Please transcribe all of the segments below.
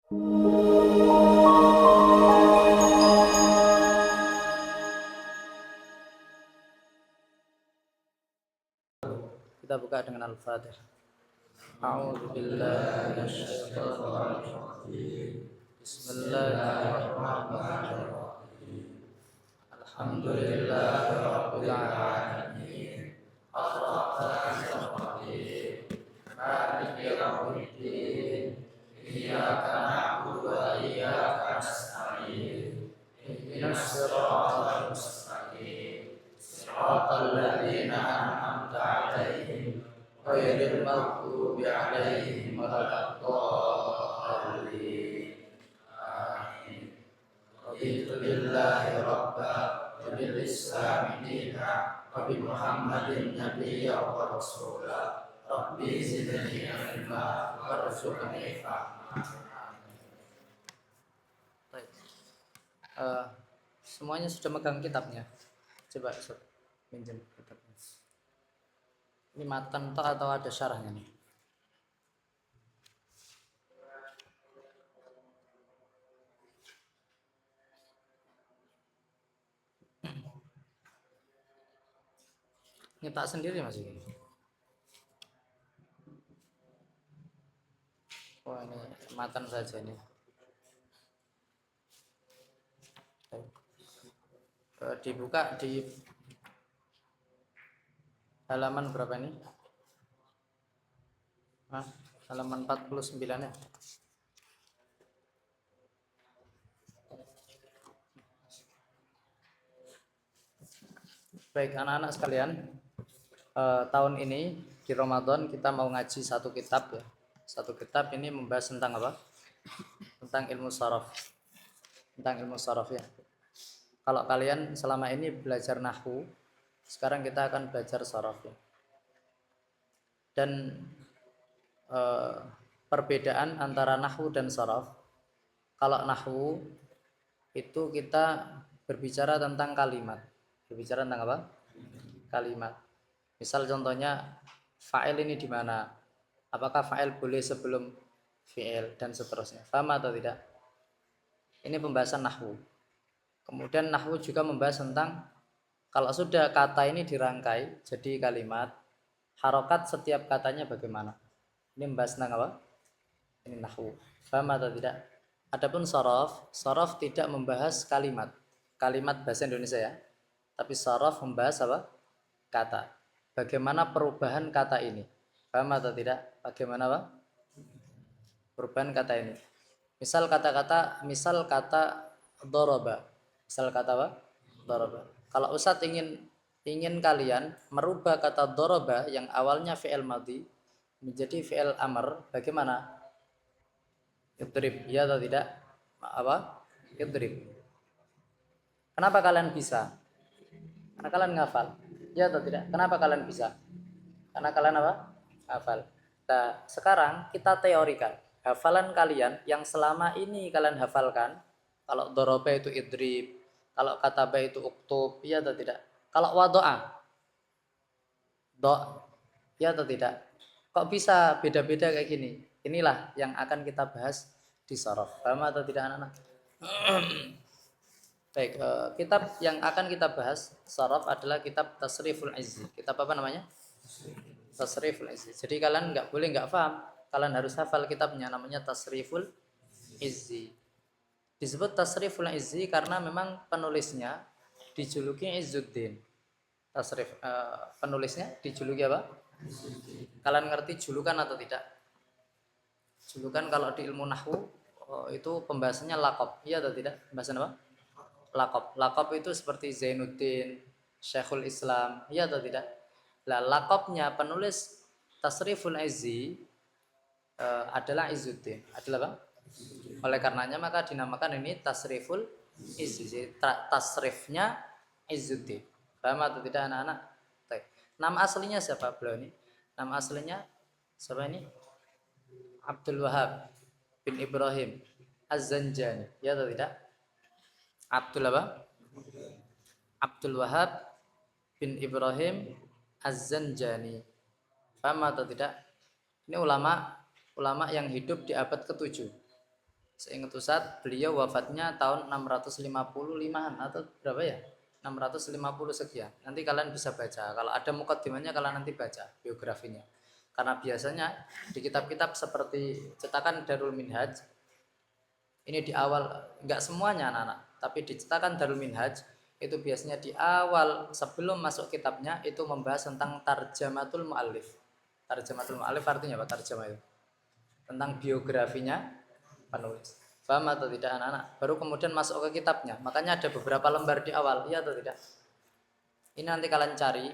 Kita buka dengan Al-Fatihah. A'udzu billahi minasyaitonir rajim. Bismillahirrahmanirrahim. Alhamdulillahirabbil alamin. Arrahmanir rahim. Maliki yaumiddin. Iyyaka na'budu wa iyyaka nasta'in. Ihdinas siratal mustaqim. Siratal ladzina an'amta 'alaihim ghairil maghdubi 'alaihim waladdallin. Amin. Raditu billahi rabba wa bil islami dina wa bi Muhammadin nabiyya wa rasula. Rabbi zidni ilma warzuqni fahma. Baik. Semuanya sudah megang kitabnya. Coba pinjam kitabnya. Ini matan atau ada syarahnya nih? Nyetak sendiri Mas ini. Oh ini matan saja ini. Dibuka di halaman berapa ini? Halaman 49 ya. Baik anak-anak sekalian, tahun ini di Ramadan kita mau ngaji satu kitab ya. Satu kitab ini membahas tentang apa? Tentang ilmu sharaf. Tentang ilmu sharaf ya. Kalau kalian selama ini belajar nahwu, sekarang kita akan belajar sharaf ya. Dan perbedaan antara nahwu dan sharaf. Kalau nahwu itu kita berbicara tentang kalimat. Berbicara tentang apa? Kalimat. Misal contohnya fa'il ini di mana? Apakah fa'il boleh sebelum fi'il dan seterusnya? Paham atau tidak? Ini pembahasan nahwu. Kemudian nahwu juga membahas tentang kalau sudah kata ini dirangkai jadi kalimat, harokat setiap katanya bagaimana? Ini membahas tentang apa? Ini nahwu. Paham atau tidak? Adapun sharaf tidak membahas kalimat bahasa Indonesia ya. Tapi sharaf membahas apa? Kata. Bagaimana perubahan kata ini? Paham atau tidak? Bagaimana apa? Perubahan kata ini. Misal kata doroba. Misal kata apa? Doroba. Kalau Ustadz ingin kalian merubah kata doroba yang awalnya fi'il madhi menjadi fi'il amr, bagaimana? Idrib, ya atau tidak? Apa? Idrib. Kenapa kalian bisa? Karena kalian ngafal. Ya atau tidak? Kenapa kalian bisa? Karena kalian apa? Hafal. Nah, sekarang kita teorikan. Hafalan kalian yang selama ini kalian hafalkan, kalau doroba itu idrib, kalau kataba itu uktub, ya atau tidak? Kalau wado'a, ya atau tidak? Kok bisa beda-beda kayak gini? Inilah yang akan kita bahas di sharaf. Paham atau tidak anak-anak? Baik, kitab yang akan kita bahas sharaf adalah kitab Tasriful Izzi. Kitab apa namanya? Tasriful Izzi. Jadi kalian nggak boleh nggak paham, kalian harus hafal kitabnya, namanya Tasriful Izzi. Disebut Tasriful Izzi karena memang penulisnya dijuluki Izzuddin. Tasrif penulisnya dijuluki apa? Kalian ngerti julukan atau tidak? Julukan kalau di ilmu nahwu itu pembahasannya laqab, iya atau tidak? Pembahasan apa? Laqab itu seperti Zainuddin, Syekhul Islam, iya atau tidak? Lah laqabnya penulis Tasriful Izzi adalah Izzuddin. Adalah apa? Oleh karenanya maka dinamakan ini Tasriful Izzi. Tasrifnya Izzuddin. Paham atau tidak anak-anak? Nama aslinya siapa beliau ini? Nama aslinya siapa ini? Abdul Wahab bin Ibrahim Az-Zanjani. Ya atau tidak? Abdul apa? Abdul Wahab bin Ibrahim Az-Zanjani. Paham atau tidak? Ini ulama yang hidup di abad ke-7. Seingat Ustaz, beliau wafatnya tahun 655-an atau berapa ya? 650 sekian. Nanti kalian bisa baca. Kalau ada mukadimahnya kalian nanti baca biografinya. Karena biasanya di kitab-kitab seperti cetakan Darul Minhaj, ini di awal, enggak semuanya anak-anak, tapi di cetakan Darul Minhaj itu biasanya di awal sebelum masuk kitabnya itu membahas tentang tarjamatul muallif. Tarjamatul muallif artinya apa? Tarjamah itu tentang biografinya penulis. Paham atau tidak anak-anak? Baru kemudian masuk ke kitabnya. Makanya ada beberapa lembar di awal, iya atau tidak? Ini nanti kalian cari.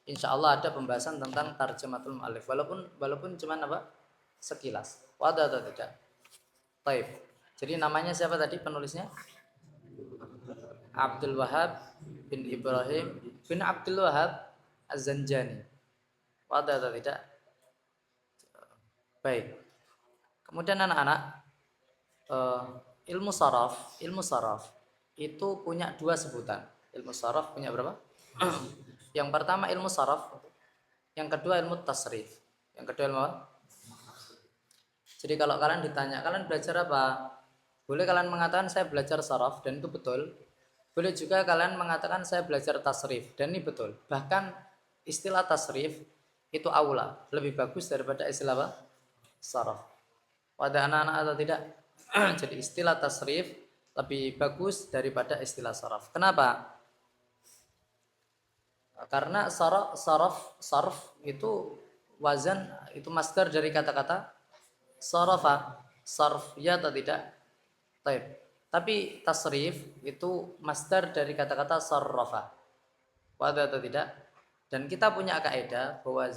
Insya Allah ada pembahasan tentang tarjamatul mu'allif. Walaupun cuman apa? Sekilas. Wadah atau tidak? Baik. Jadi namanya siapa tadi penulisnya? Abdul Wahab bin Ibrahim bin Abdul Wahab Az-Zanjani. Wadah atau tidak? Baik. Kemudian anak-anak, ilmu saraf itu punya dua sebutan. Ilmu saraf punya berapa? Yang pertama ilmu saraf, yang kedua ilmu tasrif. Yang kedua ilmu apa? Jadi kalau kalian ditanya, kalian belajar apa? Boleh kalian mengatakan saya belajar saraf dan itu betul. Boleh juga kalian mengatakan saya belajar tasrif dan ini betul. Bahkan istilah tasrif itu aula, lebih bagus daripada istilah apa? Saraf. Pada anak-anak atau tidak? Jadi istilah tasrif lebih bagus daripada istilah saraf. Kenapa? Karena saraf itu wazan, itu masdar dari kata-kata sarafa, sarf ya atau tidak? Taib. Tapi tasrif itu masdar dari kata-kata sarrafa. Wadah atau tidak? Dan kita punya kaidah bahwa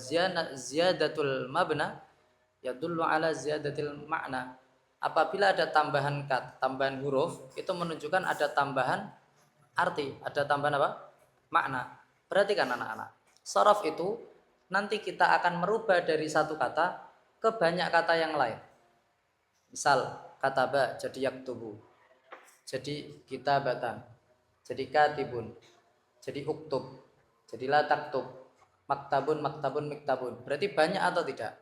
ziyadatul mabna yadullu ala ziyadatil makna. Apabila ada tambahan tambahan huruf, itu menunjukkan ada tambahan arti, ada tambahan apa? Makna. Perhatikan anak-anak. Saraf itu nanti kita akan merubah dari satu kata ke banyak kata yang lain. Misal kataba jadi yaktubu, jadi kitabatan, jadi katibun, jadi uktub, jadi la taktub, maktabun maktabun miktabun. Berarti banyak atau tidak?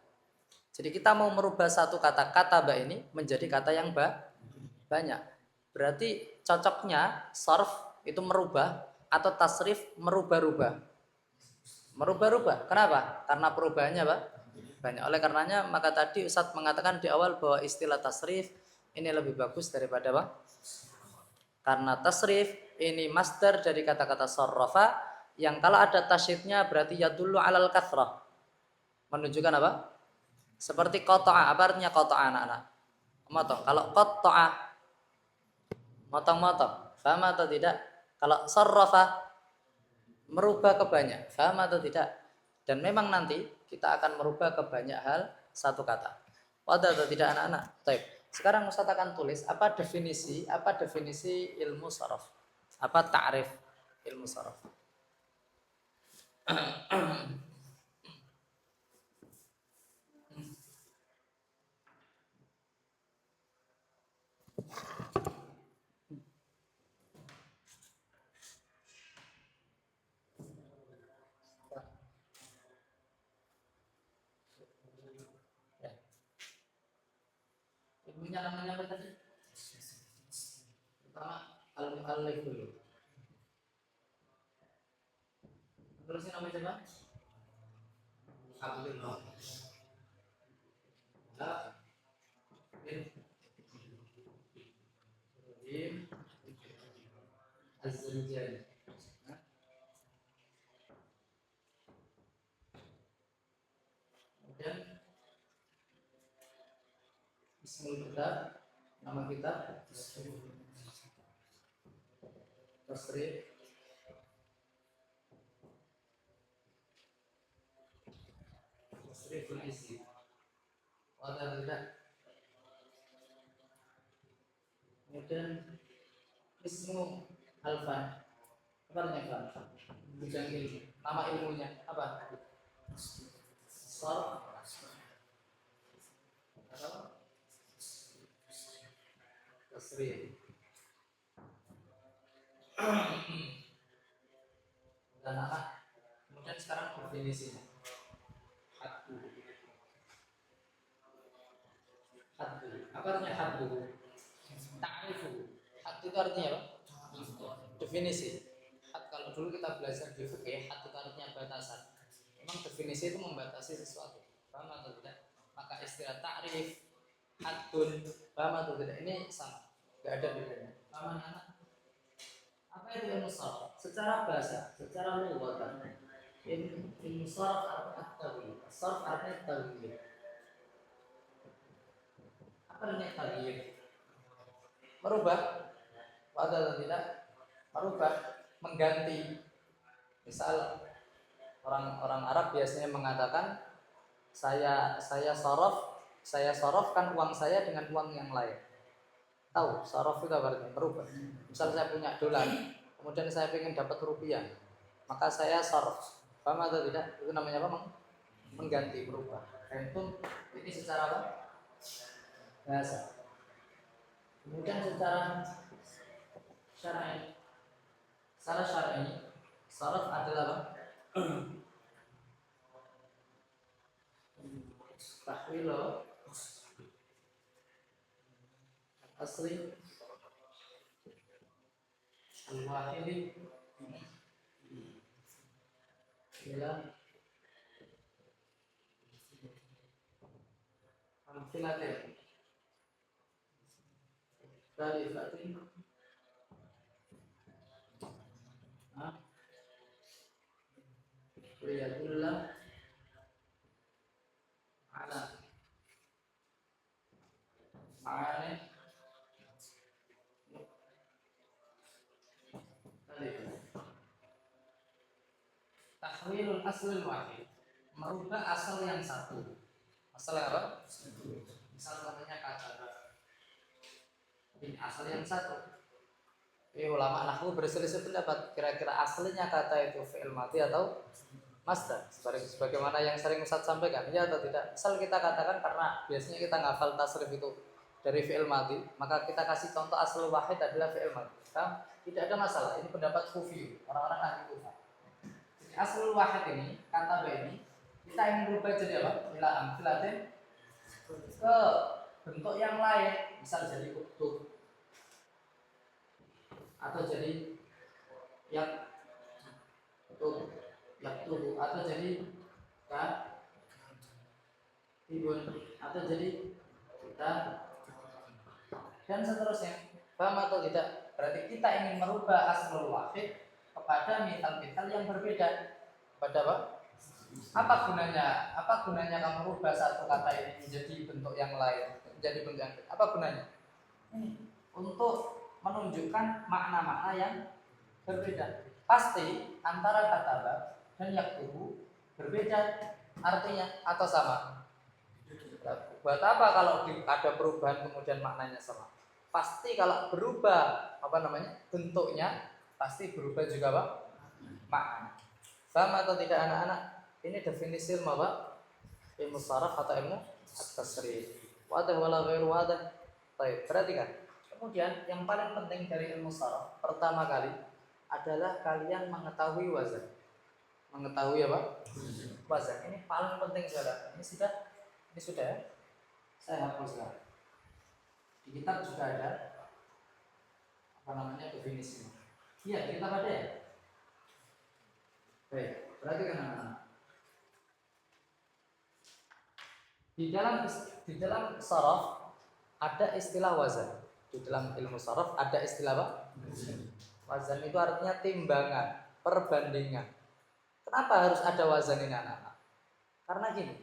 Jadi kita mau merubah satu kata kataba ini menjadi kata yang banyak. Berarti cocoknya sarf itu merubah atau tasrif merubah-rubah. Merubah-rubah. Kenapa? Karena perubahannya apa? Banyak. Oleh karenanya maka tadi Ustadz mengatakan di awal bahwa istilah tasrif ini lebih bagus daripada apa? Karena tasrif ini masdar dari kata-kata sarrafa yang kalau ada tasydidnya berarti yadullu alal kathrah. Menunjukkan apa? Seperti qata'a. Apa artinya qata'a anak-anak? Motong. Kalau qata'a motong-motong. Paham atau tidak? Kalau sarrafa merubah ke banyak. Paham atau tidak? Dan memang nanti kita akan merubah ke banyak hal satu kata. Wadah atau tidak anak-anak? Baik. Sekarang Ustaz akan tulis apa definisi ilmu saraf. Apa ta'rif ilmu saraf. Ilmunya namanya apa tadi? Pertama al-mu'allif dulu. Terusnya namanya siapa? Abdullah. Ibrahim Az-Zanjani. Kemudian Ismul kitab, nama kitab Tasrif Tasriful isi. Wadah tidak. Kemudian Ismu Alfan. Apa artinya Alfan? Bidang ilmu. Nama ilmunya apa? Sarf atau tasrif. Dan anak. Kemudian sekarang definisinya. Haddu. Haddu. Apa artinya haddu? itu artinya apa? Definisi. Had, kalau dulu kita belajar di fikih, had itu artinya batasan. Memang definisi itu membatasi sesuatu. Paham atau tidak? Maka istilah ta'rif, hadun, paham atau tidak? Ini sama. Enggak ada bedanya. Paham anak? Apa itu ilmu sarf? Secara bahasa, secara lughatan, ilmu sarf artinya at-taghyir. Sarf artinya taghyir. Apa artinya taghyir? Merubah. Pada atau tidak? Merubah, mengganti. Misal orang Arab biasanya mengatakan saya sorofkan uang saya dengan uang yang lain. Tahu sorof itu apa artinya? Merubah. Misal saya punya dolar, kemudian saya ingin dapat rupiah, maka saya sorof. Paham atau tidak? Itu namanya apa? Mengganti, merubah. Dan itu ini secara apa? Bahasa. Kemudian secara syar'i, sorof adalah apa? Tahwilo asli al-wahidi ila amfilatin kalifatin liyadullah ala ma'ani tahwilul aslil wahid, merubah asal yang satu. Asal yang apa? Misal contohnya kata ini asal yang satu. Ulama nahwu berselisih pendapat kira-kira aslinya kata itu fi'il madhi atau masdar. Sebagaimana yang sering Ustaz sampaikan, ya atau tidak. Misal kita katakan karena biasanya kita ngafal tasrif itu dari fi'il madhi, maka kita kasih contoh asal wahid adalah fi'il madhi. Tidak ada masalah. Ini pendapat Kufi, orang-orang ahli Kufah. Jadi asal wahid ini, kata ini, kita ingin berubah jadi apa? Ila amfilatin ke bentuk yang lain, misal jadi uktub atau jadi yang tubuh atau jadi tibun atau jadi kita dan seterusnya. Paham atau tidak? Berarti kita ingin merubah aslul wahid kepada misal-misal yang berbeda. Pada apa? Apa gunanya? Apa gunanya kamu merubah satu kata ini menjadi bentuk yang lain, menjadi bentuk yang lain? Apa gunanya? Untuk menunjukkan makna-makna yang berbeda. Pasti antara kata dan yaktubu berbeda artinya atau sama. Buat apa kalau ada perubahan kemudian maknanya sama? Pasti kalau berubah bentuknya pasti berubah juga apa? Makna. Sama atau tidak anak-anak? Ini definisi ilmu apa? Ilmu saraf atau ilmu at-tasrif. Wadah wala ghairu wadah. Baik, perhatikan. Kemudian yang paling penting dari ilmu saraf pertama kali adalah kalian mengetahui wazan. Mengetahui apa? Wazan. Ini paling penting saudara. Ini sudah ya? Saya hapuskan. Di kitab juga ada definisi. Iya, di kitab ada ya? Baik, perhatikan anak-anak. Di dalam saraf ada istilah wazan. Di dalam ilmu saraf ada istilah apa? Wazan itu artinya timbangan, perbandingan. Kenapa harus ada wazan ini anak-anak? Karena gini,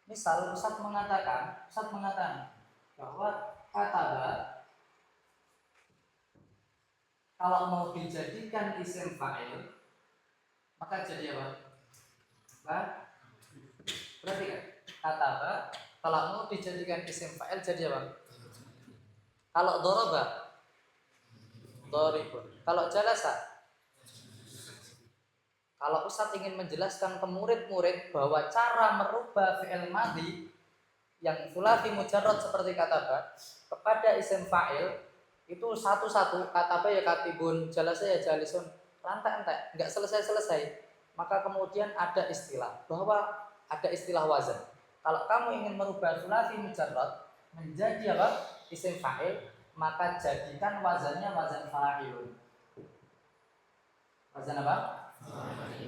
misal Ustaz mengatakan bahwa kata kalau mau dijadikan isim fa'il maka jadi apa? Berarti kan kata kalau mau dijadikan isim fa'il jadi apa? Kalau doroba, doribun. Kalau jalasa, kalau Ustadz ingin menjelaskan ke murid-murid bahwa cara merubah fi'il madhi yang sulasi mujarrad seperti kata kepada isim fa'il itu satu-satu, kata ya katibun, jalasa ya jalisun, rantai-rantai, nggak selesai-selesai. Maka kemudian ada istilah bahwa ada istilah wazan. Kalau kamu ingin merubah sulasi mujarrad menjadi apa? Isim fa'il, maka jadikan wazannya wazan fa'ilun. Wazan apa?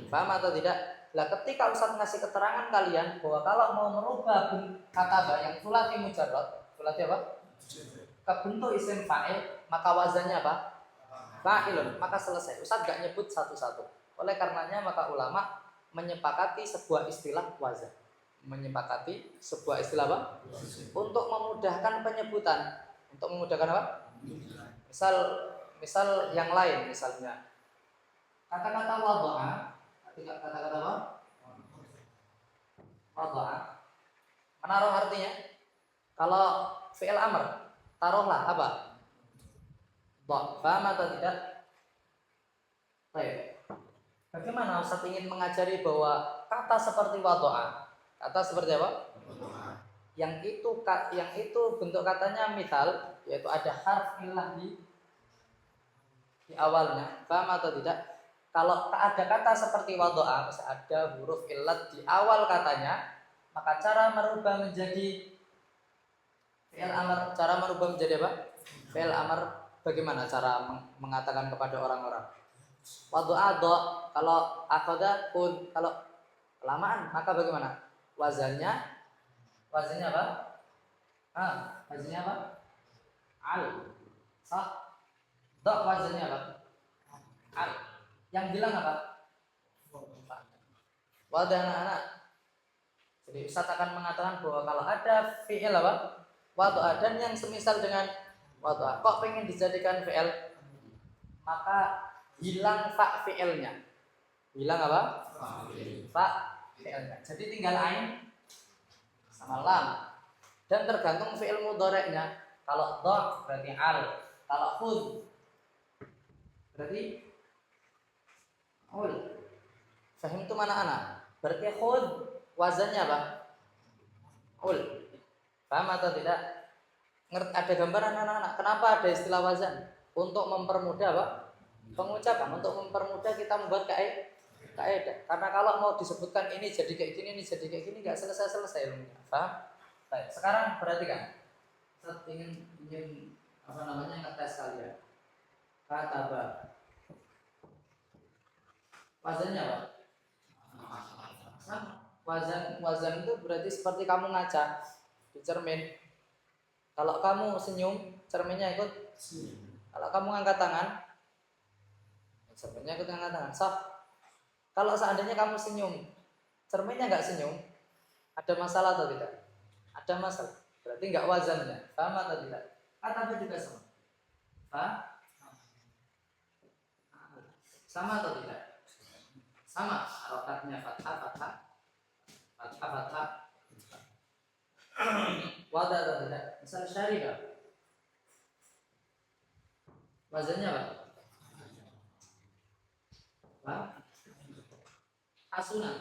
Paham atau tidak? Lah ketika Ustaz ngasih keterangan kalian bahwa kalau mau merubah kataba yang sulati mujarrad, sulati apa? Ke bentuk isim fa'il, maka wazannya apa? Fa'ilun. Maka selesai. Ustaz gak nyebut satu-satu. Oleh karenanya maka ulama menyepakati sebuah istilah wazan. Menyepakati sebuah istilah apa? Untuk memudahkan penyebutan. Untuk memudahkan apa? Misal yang lain misalnya. Kata-kata wadha'a, kata-kata apa? Wadha'a. Menaruh artinya. Kalau fi'il amr, taruhlah apa? Paham atau tidak? Baik. Bagaimana Ustaz ingin mengajari bahwa kata seperti wadha'a, kata seperti apa? Yang itu bentuk katanya misal, yaitu ada harf illah di awalnya. Paham atau tidak? Kalau ada kata seperti wadha'a, ada huruf illat di awal katanya, maka cara merubah menjadi fi'il amr, cara merubah menjadi apa? Fi'il amr, bagaimana cara mengatakan kepada orang-orang? Wadha'a dha, kalau akhadha kun, kalau kelamaan maka bagaimana? Wazannya apa? Wazannya apa? Al. Sah. Dha wazannya apa? Al. Yang bilang apa? Wadah anak-anak. Jadi Ustaz akan mengatakan bahwa kalau ada fi'il apa? Wadha'a dan yang semisal dengan wadha'a, kok pengen dijadikan fi'il, maka hilang fa fi'ilnya. Hilang apa? Fa fi'ilnya. Jadi tinggal ain sama lam. Dan tergantung fi'il mudhari'nya. Kalau dha berarti al, kalau khudh berarti ul. Fahim itu mana anak? Berarti khudh wazannya apa? Ul. Paham atau tidak? Ada gambaran anak-anak. Kenapa ada istilah wazan? Untuk mempermudah apa? Pengucapan. Untuk mempermudah kita membuat kaidah. Karena kalau mau disebutkan ini jadi kayak gini, ini jadi kayak gini, nggak selesai-selesai ilmunya. Paham? Baik. Sekarang perhatikan. Saya ingin ngetes kalian. Kataba. Wazannya apa? Wazan itu berarti seperti kamu ngaca di cermin. Kalau kamu senyum, cerminnya ikut senyum. Kalau kamu angkat tangan, cerminnya ikut angkat tangan. Sah. Kalau seandainya kamu senyum, cerminnya nggak senyum, ada masalah atau tidak? Ada masalah. Berarti nggak wazannya. Paham atau tidak? Kata juga sama. Paham? Sama atau tidak? Sama. Harokatnya fathah. Wadah atau tidak? Misal syaribah. Wazannya apa? Paham? Asunan.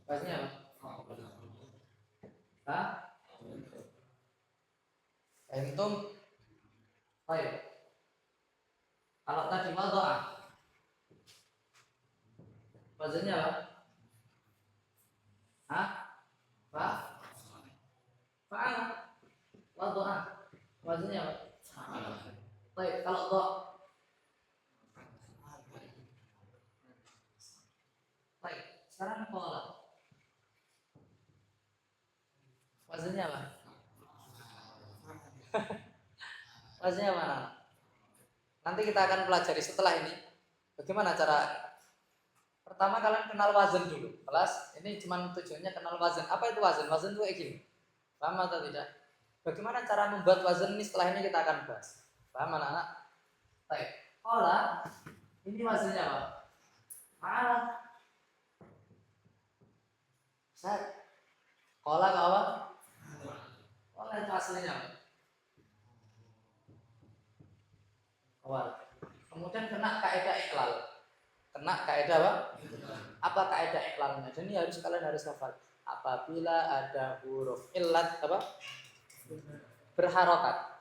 Wazannya apa? Hah? Entum. Baik. Kalau tadi wadha'a, wazannya apa? Hah? Fa'ala. Wadha'a. Wazannya apa? Baik, kalau dha. Baik, sekarang qala. Wazannya apa? Wazannya mana? Nanti kita akan pelajari setelah ini bagaimana cara. Pertama kalian kenal wazan dulu. Kelas ini cuma tujuannya kenal wazan. Apa itu wazan? Wazan itu kayak gini. Paham atau tidak? Bagaimana cara membuat wazan ini setelah ini kita akan bahas. Paham anak-anak? Baik. Qala, ini wazannya apa? Fa'ala. Set. Qala ke apa? Qala itu aslinya apa? Awal. Kemudian kena kaidah iklal. Kena kaidah apa? Apa kaidah iklalnya? Dan ini kalian harus hafal. Apabila ada huruf illat apa? Berharokat.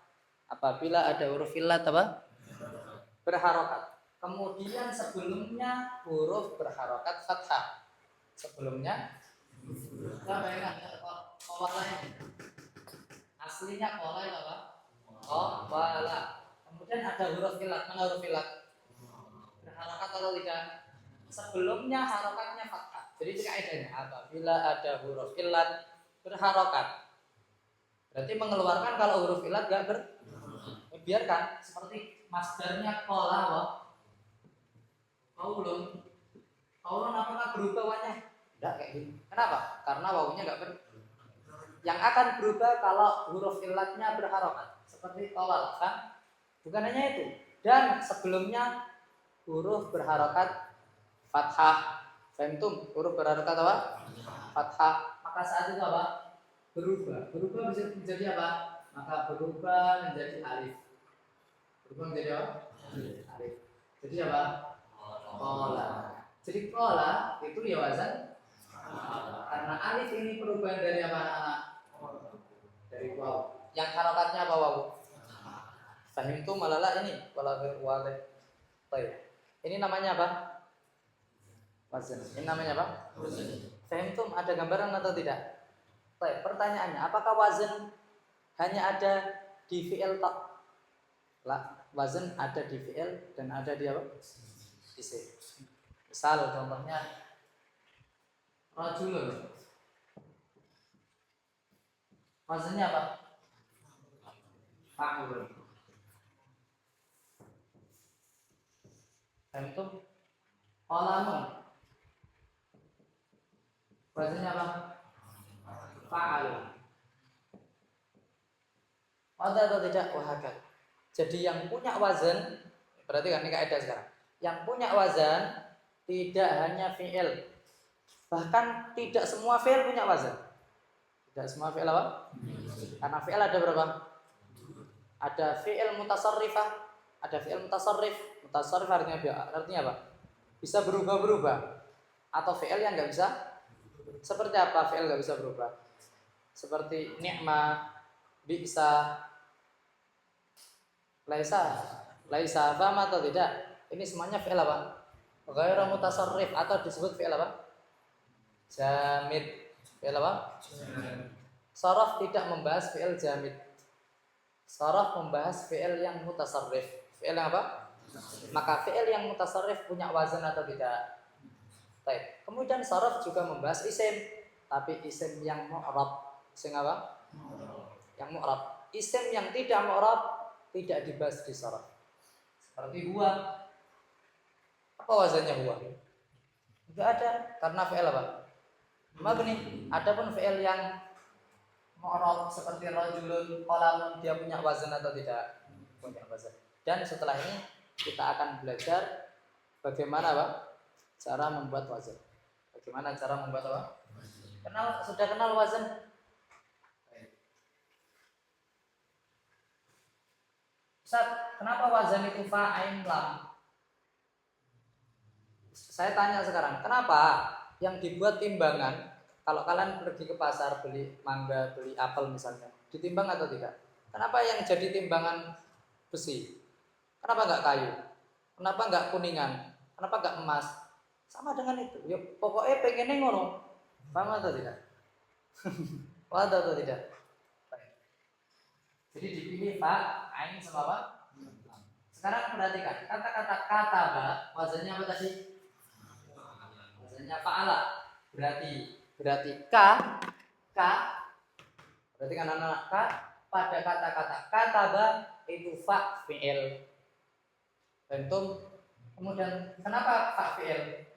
Apabila ada huruf illat apa? Berharokat. Kemudian sebelumnya huruf berharokat fathah. Sebelumnya kita bayangkan kolanya. Aslinya kola apa? qawala. Kemudian ada huruf ilat. Mana huruf ilat? Berharokat atau tidak? Sebelumnya harokatnya fathah. Jadi kaidahnya apabila ada huruf ilat berharokat, berarti mengeluarkan. Kalau huruf ilat gak biarkan seperti masdarnya qala wa qaulun. Qaulun apakah berubah wawanya? Tidak kayak gini. Kenapa? Karena wawunya gak yang akan berubah kalau huruf ilatnya berharokat seperti qawal kan? Bukan hanya itu. Dan sebelumnya huruf berharokat fathah. Fahimtum? Huruf berharokat apa? Fathah. Maka saat itu apa? Berubah. Berubah bisa menjadi apa? Maka berubah menjadi alif. Berubah menjadi apa? Alif. Jadi apa? Kola. Jadi kola itu ya wazan. Karena alif ini perubahan dari apa anak-anak? Dari waw. Yang harokatnya apa waw? Fahimtum malala ini wala walid. Baik. Ini namanya apa? Wazan. Ini namanya apa? Fahimtum, ada gambaran atau tidak? Baik, pertanyaannya, apakah wazan hanya ada di fi'il tak? Lah, wazan ada di fi'il dan ada di apa? Isim. Misal contohnya rajulun. Wazannya apa? Fa'ulun. Fahimtum? Qalamun. Wazannya apa? Fa'alun. Ada atau tidak? Wahakat. Jadi yang punya wazan, berarti kan ini kaidah sekarang. Yang punya wazan tidak hanya fi'il, bahkan tidak semua fi'il punya wazan. Tidak semua fi'il apa? Karena fi'il ada berapa? Ada fi'il mutasarrifah, ada fi'il mutasarrif. Mutasarrif artinya apa? Bisa berubah-berubah. Atau fi'il yang nggak bisa. Seperti apa fi'il nggak bisa berubah? Seperti ni'ma, bi'sa, laisa, paham atau tidak? Ini semuanya fi'il apa? Ghairu mutasarrif atau disebut fi'il apa? Jamid. Fi'il apa? Saraf tidak membahas fi'il jamid. Saraf membahas fi'il yang mutasarrif. Fi'il yang apa? Maka fi'il yang mutasarrif punya wazan atau tidak? Baik. Kemudian saraf juga membahas isim, tapi isim yang mu'rab. Isim apa? Yang mu'rab. Isim yang tidak mu'rab tidak dibahas di saraf. Seperti huwa. Apa wazannya huwa? Tidak ada, karena fi'il apa? Mabni. Adapun fi'il yang mu'rab seperti rajulun, qalamun, dia punya wazan atau tidak? Punya wazan. Dan setelah ini kita akan belajar bagaimana Pak? Cara membuat wazan. Bagaimana cara membuat apa? Sudah kenal wazan? Ustaz, kenapa wazan itu fa, ain, lam? Saya tanya sekarang, kenapa yang dibuat timbangan? Kalau kalian pergi ke pasar beli mangga, beli apel misalnya, ditimbang atau tidak? Kenapa yang jadi timbangan besi? Kenapa nggak kayu? Kenapa nggak kuningan? Kenapa nggak emas? Sama dengan itu. Yuk, pokoknya pengennya ngono. Paham atau tidak? Paham atau tidak? Jadi dipilih fa, ain sama apa? Sekarang perhatikan kata-kata kataba, wazannya apa tadi? Wazannya fa'ala. Berarti ka, berarti kan anak-anak ka pada kata-kata kataba itu fa fi'il. Bentuk. Kemudian kenapa fa fi'il?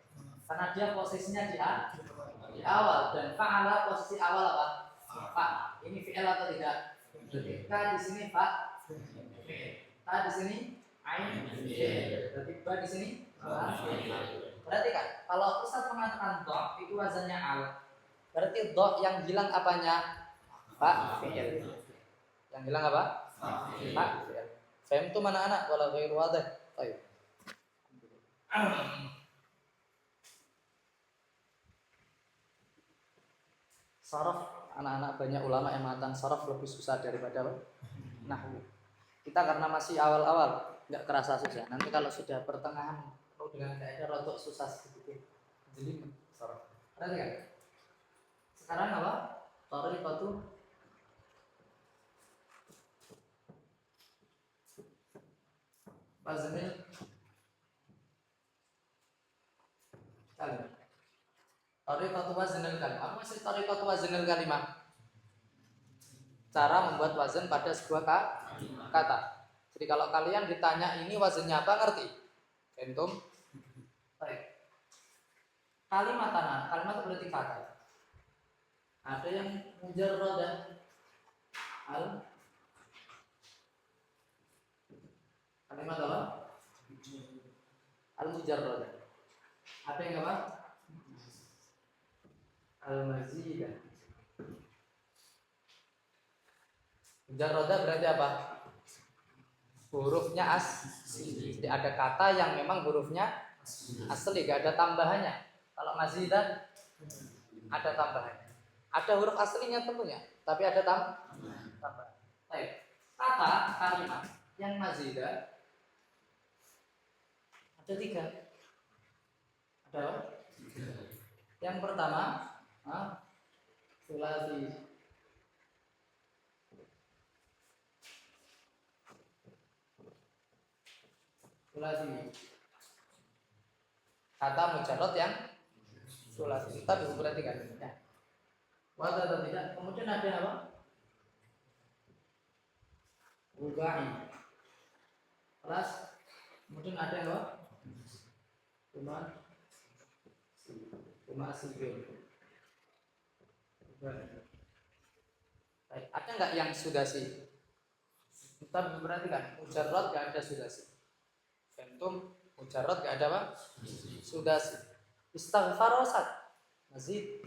Karena dia posisinya di awal dan fa'ala posisi awal apa? Fa. Ini fi'il atau tidak? Jadi ka di sini fa fi'il. Ta di sini ain fi'il. Berarti ba di sini berarti kan kalau Ustaz mengatakan dha itu wazannya al. Berarti dha yang hilang apanya? Fa fi'il. Yang hilang apa? Fa fi'il. Faham tu mana anak wala ghairu wadih. Baik. Saraf, anak-anak banyak ulama yang mengatakan saraf lebih susah daripada nahwu. Kita karena masih awal-awal nggak kerasa susah. Nanti kalau sudah pertengahan penuh dengan kaidah rotok susah sedikit. Jadi saraf. Ada nggak? Sekarang apa? Tariqatu waznil kalimah. Tariqatu waznil kalimah. Apa sih tariqatu waznil kalimah? Cara membuat wazan pada sebuah kata. Jadi kalau kalian ditanya ini wazannya apa, ngerti? Entum? Baik. Kalimat tanah, kalimat itu berarti kata. Ada yang mujarradah kalimat apa? Al-mujarradah. Ada yang apa? Al-mazidah. Mujarradah berarti apa? Hurufnya asli. Jadi ada kata yang memang hurufnya asli, gak ada tambahannya. Kalau mazidah ada tambahannya. Ada huruf aslinya tentunya, tapi ada tambahan. Baik. Kata kalimat yang mazidah ada 3. Ada apa? Yang pertama, sulasi. Sulasi. Kata mujarrad yang sulasi. Kita bisa perhatikan. Ya. Wadah atau tidak. Kemudian ada apa? Rubai. Plus. Kemudian ada apa? Cuma sipil. Baik. Ada nggak yang sudasi? Kita bisa perhatikan. Mujarrad nggak ada sudasi. Fentum mujarrad gak ada apa? Sudasi. Istighfarosat mazid.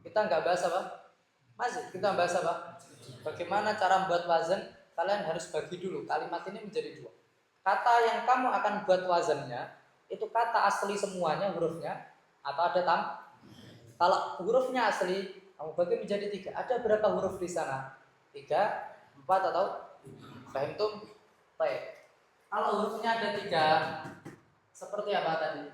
Kita nggak bahas apa? Mazid. Kita bahas apa? Bagaimana cara membuat wazan? Kalian harus bagi dulu. Kalimat ini menjadi 2. Kata yang kamu akan buat wazannya itu kata asli semuanya hurufnya atau ada Kalau hurufnya asli kamu bagi menjadi 3. Ada berapa huruf di sana? 3, 4 atau fahimtum? Baik. Kalau hurufnya ada 3, seperti apa tadi?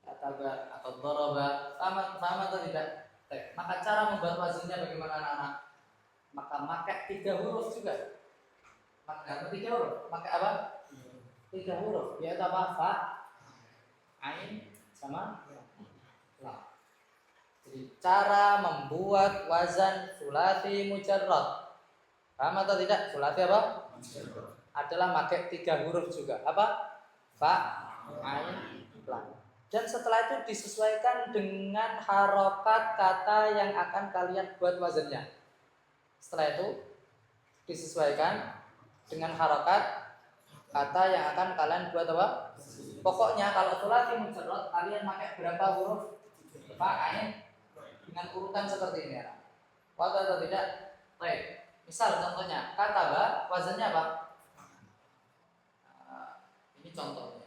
Kataga atau doroba, sama atau tidak? Maka cara membuat wazannya bagaimana anak-anak? Maka pakai 3 huruf juga. Maka 3 huruf. Pakai apa? 3 huruf. Yaitu apa? Fa, ain, sama lam. Jadi cara membuat wazan sulati mujarrad. Paham atau tidak? Sulati apa? Adalah pakai 3 huruf juga. Apa? Fa, ain, lam. Dan setelah itu disesuaikan dengan harokat kata yang akan kalian buat wazannya. Setelah itu disesuaikan dengan harokat kata yang akan kalian buat apa? Pokoknya kalau sulati mujarrad kalian pakai berapa huruf? Fa, ain dengan urutan seperti ini ya. Wadah atau tidak? Baik. Misal contohnya, kataba wazannya apa? Ini contohnya.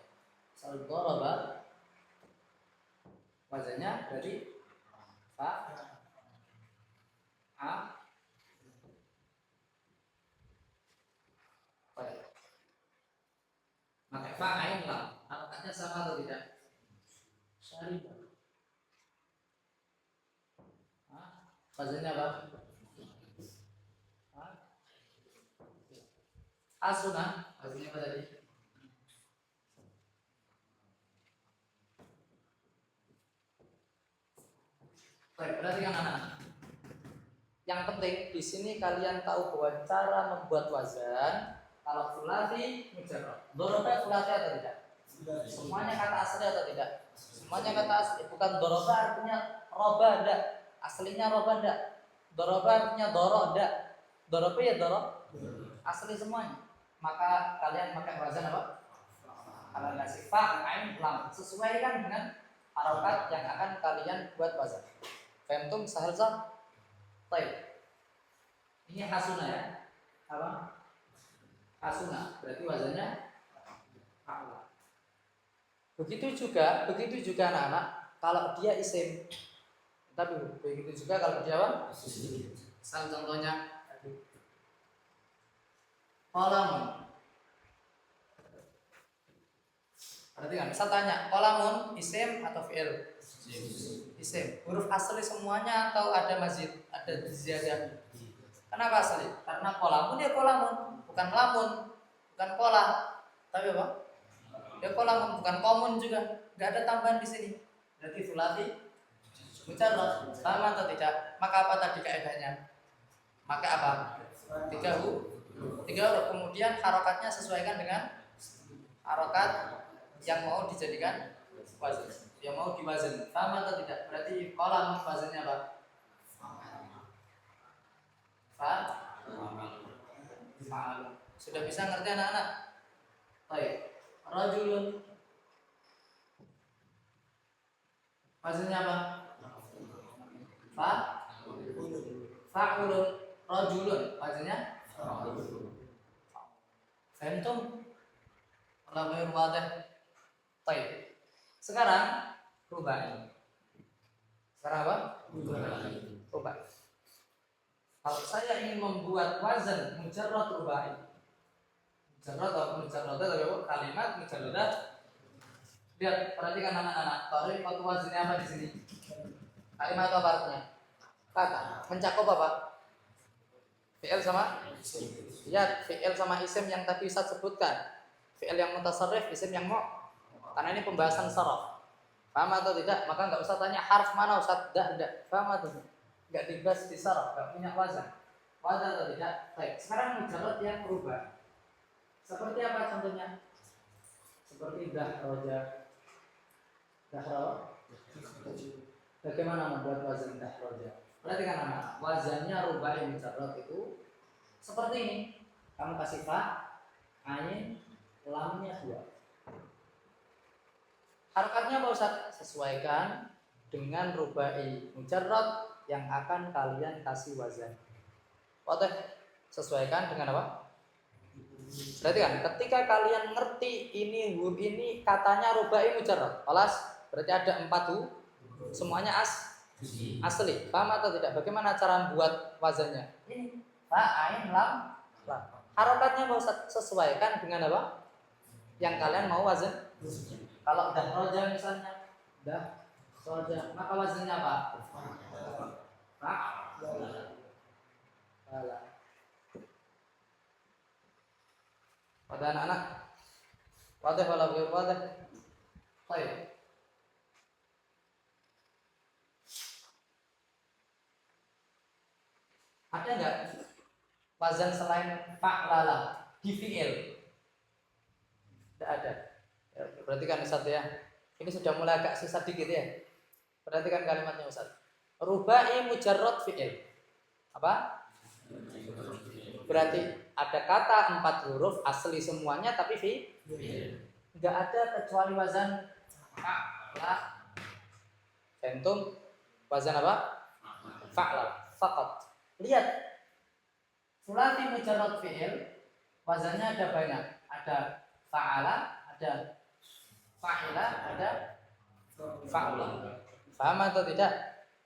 Misal daraba wazannya dari fa, a, baik. Pakai fa, ain, lam. Harokatnya sama atau tidak? Syaribah. Wazannya apa? Asuna, wazannya apa tadi? Baik, perhatikan anak-anak. Yang penting di sini kalian tahu bahwa cara membuat wazan kalau sulasi mujarrad. Doroba sulasi atau tidak? Semuanya kata asli atau tidak? Semuanya kata asli. Bukan doroba artinya roba enggak. Aslinya roba enggak. Doroba artinya doro enggak. Doroba ya doro. Asli semuanya. Maka kalian pakai wazan apa? Kalian kasih fa, ain, lam. Sesuaikan dengan harokat yang akan kalian buat wazan. Fahimtum sahal sah? Baik. Ini hasuna ya. Apa? Hasuna. Berarti wazannya a'la. Begitu juga anak-anak kalau dia isim. Tapi begitu juga kalau dia apa? Misal contohnya kolamun. Perhatikan, saya tanya, kolamun isim atau fi'il? Isim. Huruf asli semuanya atau ada mazid, ada ziyadah? Kenapa asli? Karena kolamun ya kolamun, bukan bukan lamun, bukan kola, tapi apa? Ya kola bukan komun juga, nggak ada tambahan di sini. Berarti sulasi mujarrad, sama atau tidak? Maka apa tadi kaidahnya? Maka apa? Tiga huruf. Kemudian harokatnya sesuaikan dengan harokat yang mau dijadikan wazan, yang mau diwazan. Sama atau tidak? Berarti kolam wazannya apa? Fa'al. Sudah bisa ngerti anak-anak? Baik. Rajulun wazannya apa? Fa'ulun. Rajulun wazannya? Fahimtum? Kalau ghair wadih. Baik. Sekarang rubai. Sekarang apa? Rubai. Kalau saya ingin membuat wazan mujarrad rubai, mujarrad atau mujarrad atau kalimat mujarrad, lihat perhatikan anak-anak. Tahu wazannya apa di sini? Kalimat apa artinya? Kata. Mencakup apa? Fi'il sama? Lihat fi'il sama isim yang tadi Ustaz sebutkan. Fi'il yang mutasarrif, isim yang karena ini pembahasan saraf. Paham atau tidak? Maka nggak usah tanya harf mana Ustaz. Tidak. Paham atau tidak? Nggak dibahas di saraf, nggak punya wazan. Wazan atau tidak? Baik. Sekarang mujarrad yang berubah. Seperti apa contohnya? Seperti dahroja. Dahroja. Bagaimana membuat wazan dahroja? Perhatikan anak. Wazannya rubai mujarrad itu seperti ini. Kamu kasih fa, ain, lamnya 2. Harokatnya apa Ustaz? Sesuaikan dengan rubai mujarrad yang akan kalian kasih wazan. Wadah, sesuaikan dengan apa? Berarti kan ketika kalian ngerti ini huruf ini katanya rubai mujarrad. Alas, berarti ada 4 huruf. Semuanya asli. Paham atau tidak? Bagaimana cara membuat wazannya? Ini fa, ain, lam. Harokatnya mau sesuaikan dengan apa? Yang kalian mau wazan. Kalau dah roja misalnya, dah roja, maka wazannya apa? Pada anak-anak, wadah walau wadah. Baik. Ada enggak wazan selain fa'lala di fi'il? Tidak ada. Ya, perhatikan Ustaz ya. Ini sudah mulai agak susah dikit ya. Perhatikan kalimatnya Ustaz. Rubai mujarrad fi'il. Apa? Berarti ada kata 4 huruf asli semuanya tapi fi'il. Enggak ada kecuali wazan fa'la. Tentum wazan apa? Fa'la. Faqat. Lihat. Sulasi mujarrad fi'il wazannya ada banyak. Ada fa'ala, ada fa'ila, ada fa'ula. Paham atau tidak?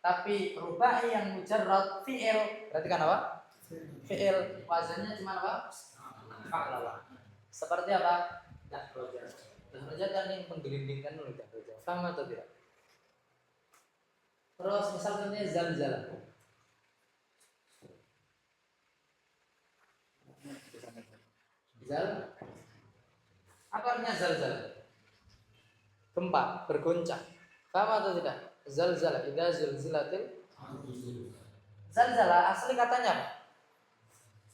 Tapi rubai yang mujarrad fi'il, berarti kan apa? Fi'il wazannya cuma apa? Fa'ala. Seperti apa? Dahroja. Dahroja kan yang menggelindingkan oleh dahroja. Paham atau tidak? Terus misalnya zalzala. Apa artinya zalzala? Gempa, bergoncang. Paham atau tidak? Zalzala, idza zulzilatil. Zalzala asli katanya apa?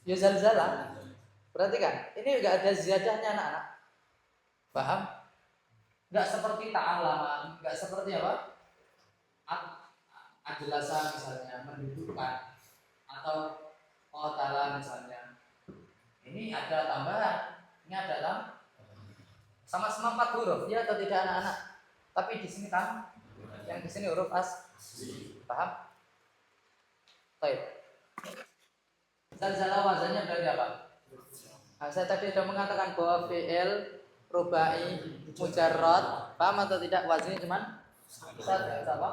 Ya zalzala. Perhatikan, ini enggak ada ziyadahnya anak-anak. Paham? Enggak seperti ta'alaman, enggak seperti apa? Adlasa misalnya, mendudukkan atau qatala misalnya. Ini ada tambahan. Ini ada tambahan. Sama-sama 4 huruf, ya atau tidak anak-anak? Tapi di sini kan yang di sini huruf paham? Baik. Zalzala wazannya berarti apa? Nah, saya tadi sudah mengatakan bahwa fi'il rubai mujarrad, paham atau tidak? Wazannya cuman satu, apa?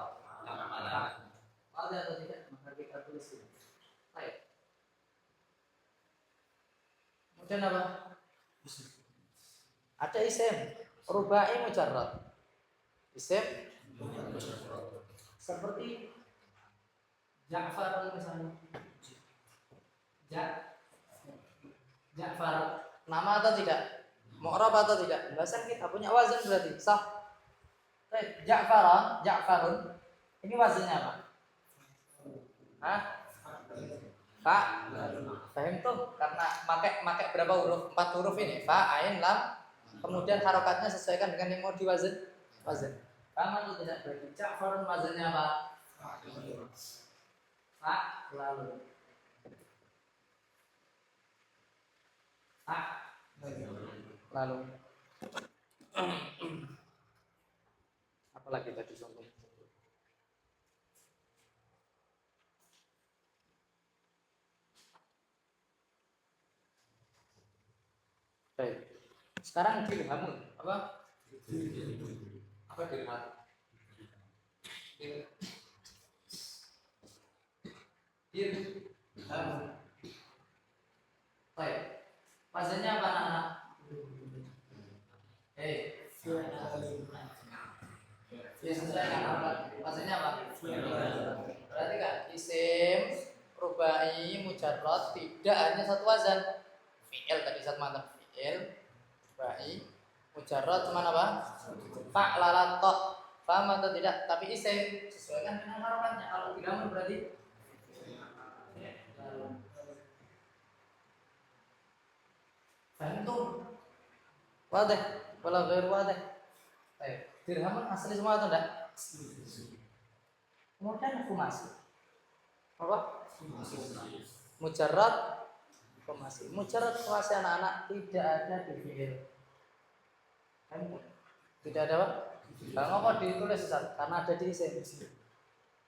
Ada atau tidak? Maka kita tulis ini. Baik. Kemudian apa? Ada isim rubai mujarrad. Isim seperti Ja'far misalnya. Ja'far nama atau tidak? Mu'rab atau tidak? Bahasan kita punya wazan berarti sah. Ja'farun. Ini wazannya apa? Hah? Fa. Paham tuh? Karena pakai berapa huruf? 4 huruf ini. Fa, ain, lam. Kemudian harokatnya sesuaikan dengan yang mau diwazan. Wazan. Paham atau tidak? Berarti Ja'farun wazannya apa? Fa, lalu. Fa, lalu. Apalagi tadi contoh? Baik. Sekarang dirhamun apa? Apa dirham? Dirham. Baik. Wazannya apa anak-anak? Sesuaikan apa? Wazannya apa? Berarti kan isim, rubai, mujarrad tidak hanya satu wazan. Fi'il tadi satu mantap. Fi'il, rubai, mujarrad cuman apa? Fa'lalat ta. Paham atau tidak? Tapi isim sesuaikan dengan harokatnya. Kalau tidak berarti Fantum wadah, wala ghair wadah. Baik, dirhamun asli semua atau enggak? Kemudian khumasi. Apa? Mujarrad khumasi. Mujarrad khumasi anak-anak tidak ada di fi'il. Tidak ada apa? Kalau kok ditulis Ustaz? Karena ada di isim.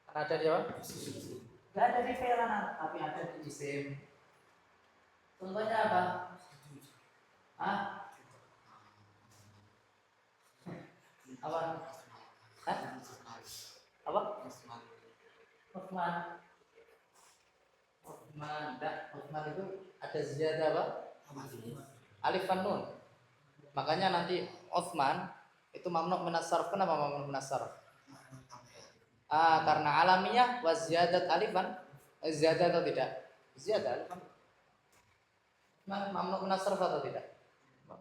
Karena ada di apa? Tidak ada di fi'il anak, tapi ada di isim. Contohnya apa? Hah? Apa? Hah? Apa? Uthman. Uthman itu ada ziyadah apa? Alif wan nun. Makanya nanti Uthman itu mamnu minas sarf. Kenapa mamnu minas sarf? Karena alamiah wa ziyadat alifan. Ziyadah atau tidak? Ziyadah alifan. Mamnu minas sarf atau tidak?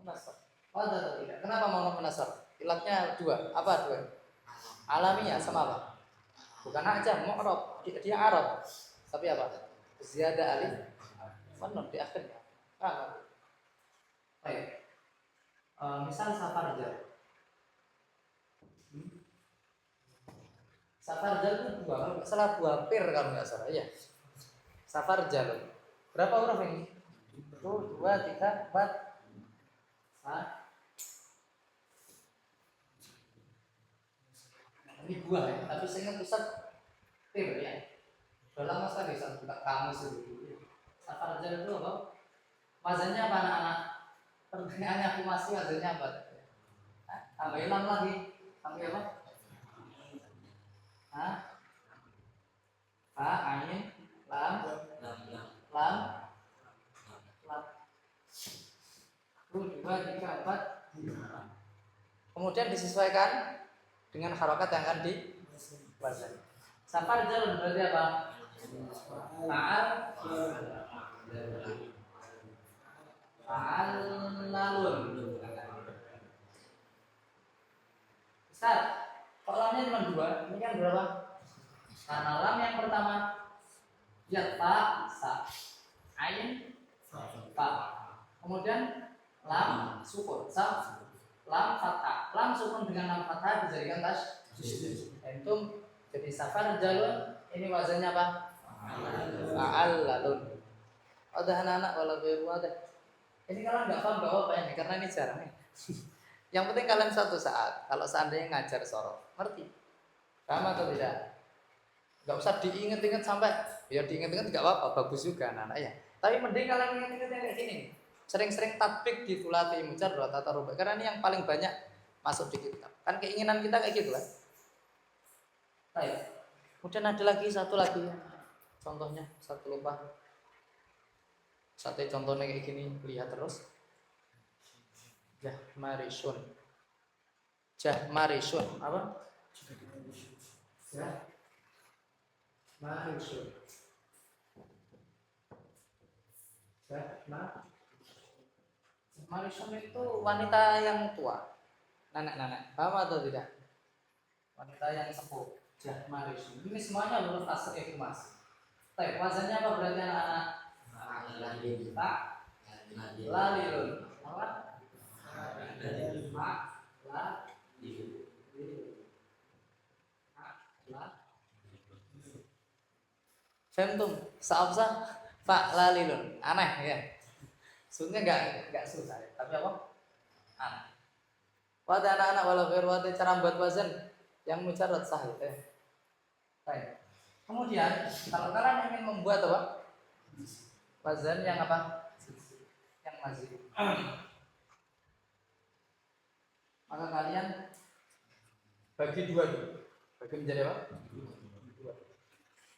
Nasar. Atau tidak? Kenapa mau menasar? Ilatnya dua. Apa dua? Alamiah sama apa? Bukan aja mu'rab, dia Arab. Tapi apa? Ziyadah alif nun di akhirnya. Baik. Misal safarjal. Safarjal itu dua, salah dua pir kalau nggak salah ya. Safarjal. Berapa huruf ini? 1, 2, 3, 4. Ini buah ya, tapi saya ingat pusat tim ya. Udah lama sekali saya buka kamus itu. Safarjal itu apa? Wazannya apa anak-anak? Pertanyaannya aku masih wazannya apa? Tambah lam lagi. Tambah apa? Ain, lam. 1, 2, 3, 4. Kemudian disesuaikan dengan harokat yang akan dibaca. Safarjal berarti apa? Fa'alalun. Ustaz, kalau lamnya cuma 2, ini kan berapa? Karena lam yang pertama ya sa, ain fa. Kemudian lam sukun, lam fathah. Lam sukun dengan lam fathah dijadikan tasydid. Entum jadi safarjalun ini wazannya apa? Fa'alalun. Ada anak-anak wala ghairu ada. Ini kalian nggak paham bahwa apa ini karena ini jarang nih. Yang penting kalian suatu saat kalau seandainya ngajar sorof, ngerti? Paham atau tidak? Nggak usah diinget-inget sampai ya diinget-inget nggak apa-apa, bagus juga anak-anak ya. Tapi mending kalian inget-inget kayak gini. Sering-sering tatbik di thulathi mujarrad atau rubai karena ini yang paling banyak masuk di kitab. Kan keinginan kita kayak gitu kan. Baik. Kemudian ada lagi satu lagi contohnya, satu lupa. Satu contohnya kayak gini, lihat terus. Jahmarisun. Apa? Jahmarisun. Marisun itu wanita yang tua, nenek-nenek. Paham atau tidak? Wanita yang sepuh. Jah marisun. Ini semuanya huruf asli itu mas. Baik, wazannya apa berarti anak-anak? Tak. Lalilun. Apa? Mak. La. La. Femtum. Saabsa. Pak lalilun. Aneh ya. Sebenarnya enggak susah, tapi apa? Aneh. Wada anak-anak walau berwati cara buat wazan yang mujarrad sahih. Baik. Kemudian kalau kalian ingin membuat apa? Wazan yang apa? Yang mazid. Maka kalian bagi dua dulu. Bagi menjadi apa? Dua.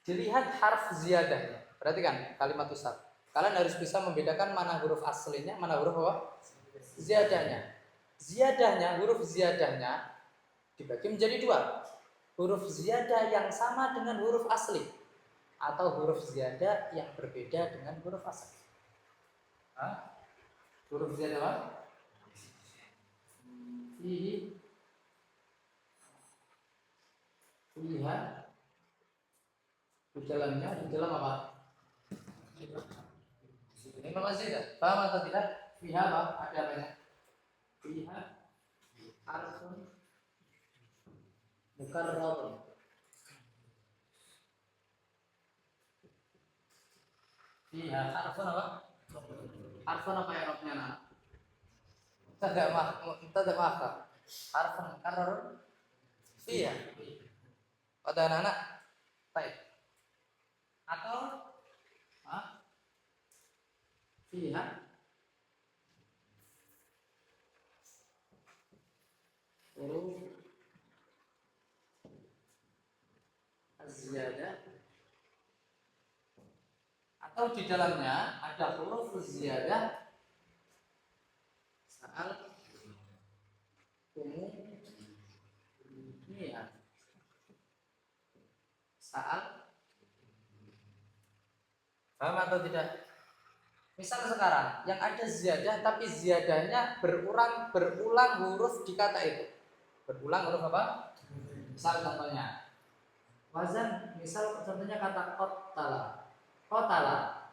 Dilihat harf ziyadahnya. Perhatikan kalimat usap. Kalian harus bisa membedakan mana huruf aslinya, mana huruf apa? Ziyadahnya. Ziyadahnya, huruf ziyadahnya dibagi menjadi dua. Huruf ziyadah yang sama dengan huruf asli atau huruf ziyadah yang berbeda dengan huruf asli. Hah? Huruf ziyadah apa? Fihi, fiha, di dalam apa? Ini masih tidak? Paham atau tidak? Fiha apa? Ada apanya? Fiha harfun mukarrar. Fiha harfun apa? Harfun apa ya Robnya nak? Tidak maaf. Harfun mukarrar. Fiha. Pada anak-anak. Baik. Atau fiha huruf ziyadah atau di dalamnya ada huruf ziyadah saal umumiyah. Saal, paham atau tidak? Misal sekarang yang ada ziyadah tapi ziyadahnya berulang huruf di kata itu. Berulang huruf apa? Misal contohnya wazan, misal contohnya kata qatala. Qatala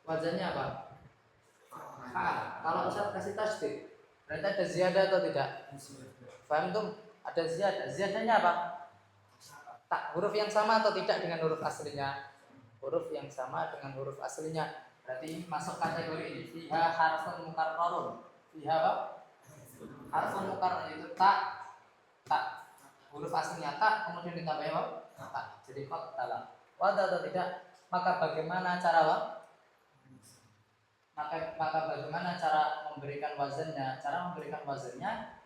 wazannya apa? Kalau Ustaz kasih tasdid berarti ada ziyadah atau tidak? Paham tuh? Ada ziyadah. Ziyadahnya apa? Tak, huruf yang sama atau tidak dengan huruf aslinya? Huruf yang sama dengan huruf aslinya. Berarti masuk kategori ini. Fiha harfun mukarrarun. Fiha apa? Harfun mukarrarun itu tak. Huruf aslinya tak, kemudian ditambah apa? Tak. Jadi qatala. Wada atau tidak? Maka bagaimana cara apa? Maka bagaimana cara memberikan wazannya? Cara memberikan wazannya,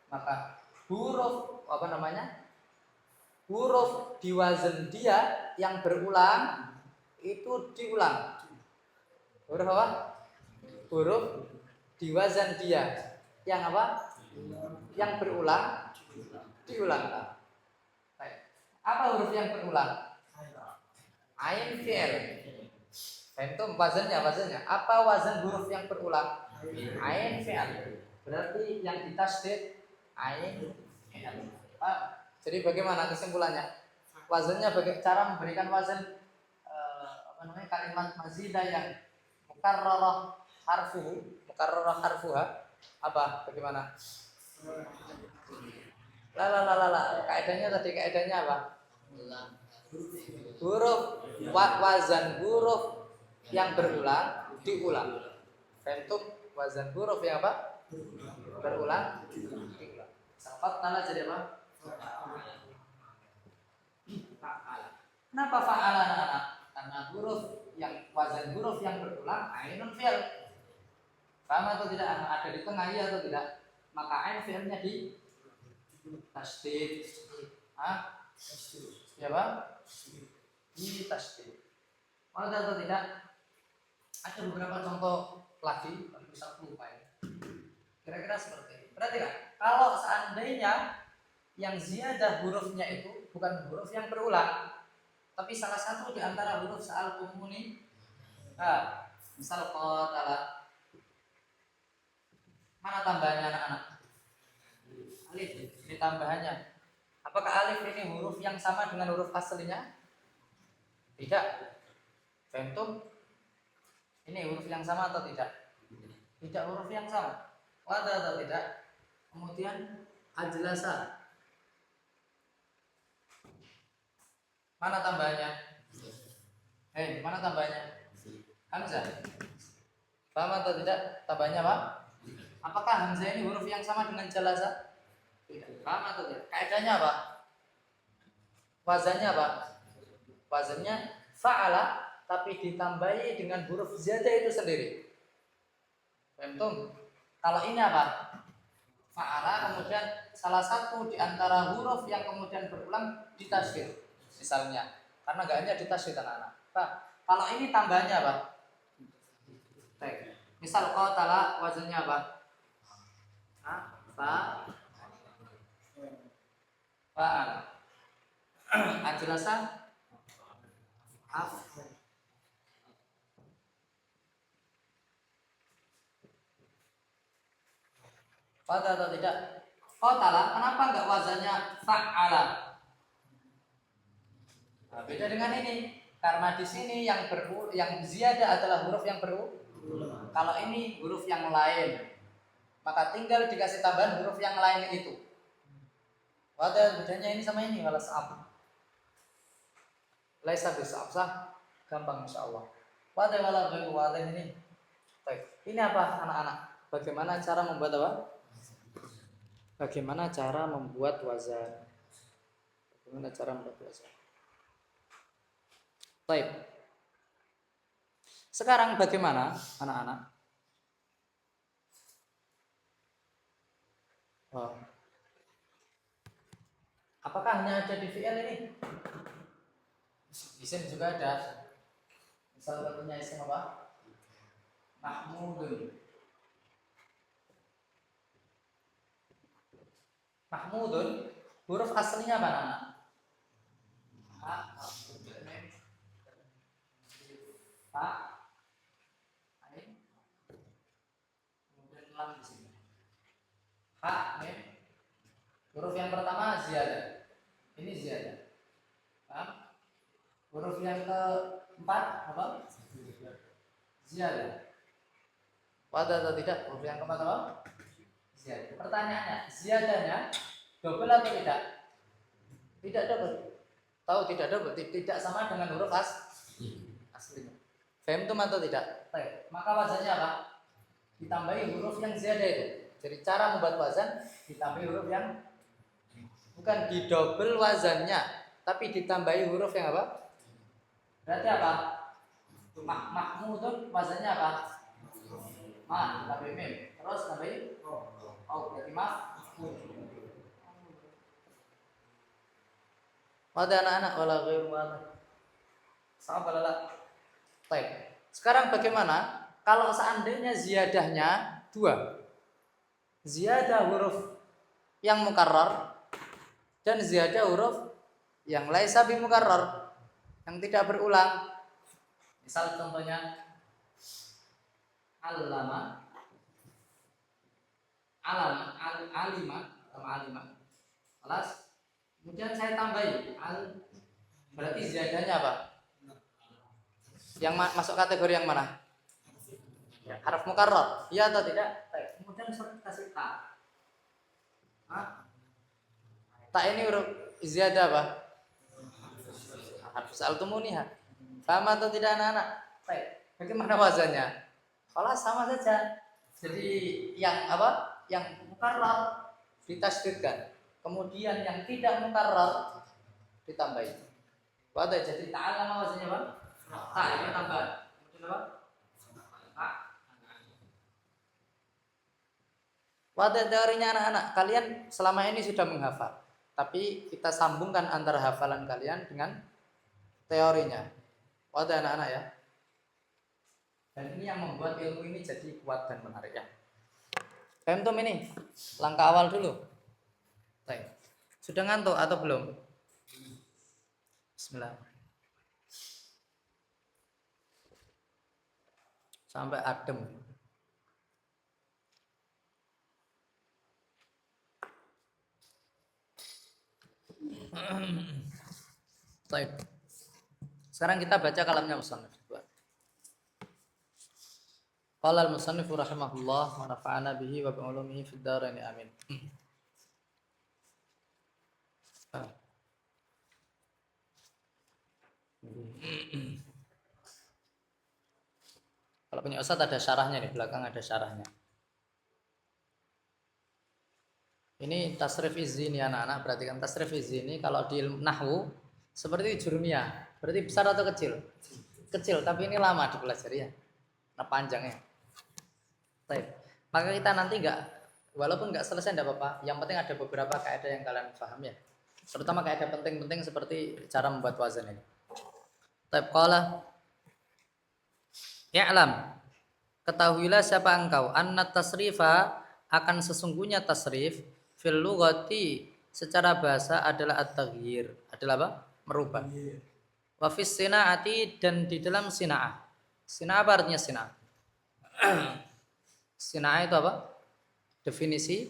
maka huruf apa namanya? Huruf di wazan dia yang berulang itu diulang. Huruf apa? Huruf di wazan dia yang apa? Yang berulang diulang. Apa huruf yang berulang? Ain fi'il. Itu wazannya. Apa wazan huruf yang berulang? Ain fi'il. Berarti yang ditasdid ain fi'il. Jadi bagaimana kesimpulannya? Wazannya cara memberikan wazan kalimat mazidah yang mukarrarah harfuha apa? Bagaimana? Kaidahnya apa? Huruf wazan huruf yang berulang diulang. Fentum wazan huruf yang apa? Berulang diulang. Sahabat tala jadi apa? Fa'ala. Kenapa fa'ala anak-anak? Karena huruf yang wazan huruf yang berulang ainun fi'il. Paham atau tidak? Ada di tengah ya atau tidak? Maka ain fi'ilnya di tasdid. Ya Pak? Di tasdid. Ada atau tidak? Ada beberapa contoh lagi, tapi bisa lupa ya. Kira-kira seperti ini. Berarti kan, kalau seandainya yang ziyadah hurufnya itu bukan huruf yang berulang, tapi salah satu di antara huruf sa'al umuni, misal qatala, Mana tambahannya anak-anak? Alif. Ini tambahannya. Apakah alif ini huruf yang sama dengan huruf aslinya? Tidak. Faham? Ini huruf yang sama atau tidak? Tidak huruf yang sama. Wada atau tidak? Kemudian ajlasa. Mana tambahannya? Mana tambahannya? Hamzah. Paham atau tidak? Tambahannya apa? Apakah hamzah ini huruf yang sama dengan jalasa? Tidak. Paham atau tidak? Kaidahnya apa? Wazannya apa? Wazannya fa'ala tapi ditambahi dengan huruf ziyadah itu sendiri. Paham? Kalau ini apa? Fa'ala kemudian salah satu di antara huruf yang kemudian berulang ditasydid. Misalnya, karena enggak hanya ditasydid anak-anak. Nah, kalau ini tambahannya apa? Misal qatala wazannya apa? Fa'al. Ajlasa af. Pada atau tidak? Qatala, kenapa enggak wazannya fa'ala? Nah, beda dengan ini. Karena di sini yang ziyadah adalah huruf yang berulang. Kalau ini huruf yang lain, maka tinggal dikasih tambahan huruf yang lain itu. Pada bedanya ini sama ini, walas ab. Laisa bisab sah, gampang insyaallah. Pada wala ghairu wadih ini. Baik. Ini apa anak-anak? Bagaimana cara membuat apa? Bagaimana cara membuat wazan? Bagaimana cara membuat wazan? Baik. Sekarang bagaimana anak-anak? Apakah hanya ada di fi'il ini? Isim juga ada. Misal contohnya isim apa? Mahmudun. Mahmudun, huruf aslinya apa anak? Kemudian lam di sini. Huruf yang pertama ziyadah. Ini ziyadah. Huruf yang keempat apa? Ziyadah. Pada atau tidak? Huruf yang keempat apa? Ziyadah. Pertanyaannya, ziyadahnya double atau tidak? Tidak double. Tahu tidak double? Tidak sama dengan huruf aslinya. Faham atau tidak? Baik. Maka wazannya apa? Ditambahi huruf yang ziyadah itu. Jadi cara membuat wazan ditambahi huruf yang bukan didouble wazannya, tapi ditambahi huruf yang apa? Berarti apa? Mahmudun wazannya apa? Ma, tapi mim. Terus tambahi berarti Ada anak-anak wala ghairu wala. Sama balala. Baik. Sekarang bagaimana kalau seandainya ziyadahnya dua? Ziyadah huruf yang mukarrar dan ziyadah huruf yang laisa bi mukarrar, yang tidak berulang. Misal contohnya alima sama alima. Kelas. Kemudian saya tambahi berarti ziyadahnya apa? Yang masuk kategori yang mana? Ya, harf mukarrar. Iya atau tidak? Kemudian kasih ta. Ta ini huruf ziyadah apa? Harf sa'altumuniha. Sama atau tidak anak-anak? Bagaimana wazannya? Kalau sama saja. Jadi yang apa? Yang mukarrar ditasydidkan. Kemudian yang tidak mukarrar ditambahin. Wadah jadi ta'allama wazannya apa? Ta ini tambah. Kemudian apa? Ta. Wadah teorinya anak-anak, kalian selama ini sudah menghafal. Tapi kita sambungkan antara hafalan kalian dengan teorinya. Wadah anak-anak ya. Dan ini yang membuat ilmu ini jadi kuat dan menarik ya. Paham ini? Langkah awal dulu. Baik. Sudah ngantuk atau belum? Bismillah. Sampai adem. Baik. Sekarang kita baca kalamnya musannif. Qala al-musannif rahimahullah wa nafa'ana bihi wa bi'ulumihi fid dharain amin. Kalau punya Ustaz ada syarahnya di belakang, ada syarahnya. Ini tasrif izin ya anak-anak, perhatikan tasrif izin ini kalau di nahwu seperti jurumiyah, berarti besar atau kecil? Kecil, tapi ini lama dipelajari ya. Nah panjangnya. Baik. Maka kita nanti walaupun nggak selesai enggak apa-apa, yang penting ada beberapa kaidah yang kalian paham ya. Terutama kaidah penting-penting seperti cara membuat wazan ini. Baik, qala ya'lam. Ketahuilah siapa engkau, anna tasrifa akan sesungguhnya tasrif fil lughati secara bahasa adalah at-taghyir. Adalah apa? Merubah. Wa fis sinaati dan di dalam sina'ah. Sina'ah apa artinya sina'ah? Sina'ah itu apa? Definisi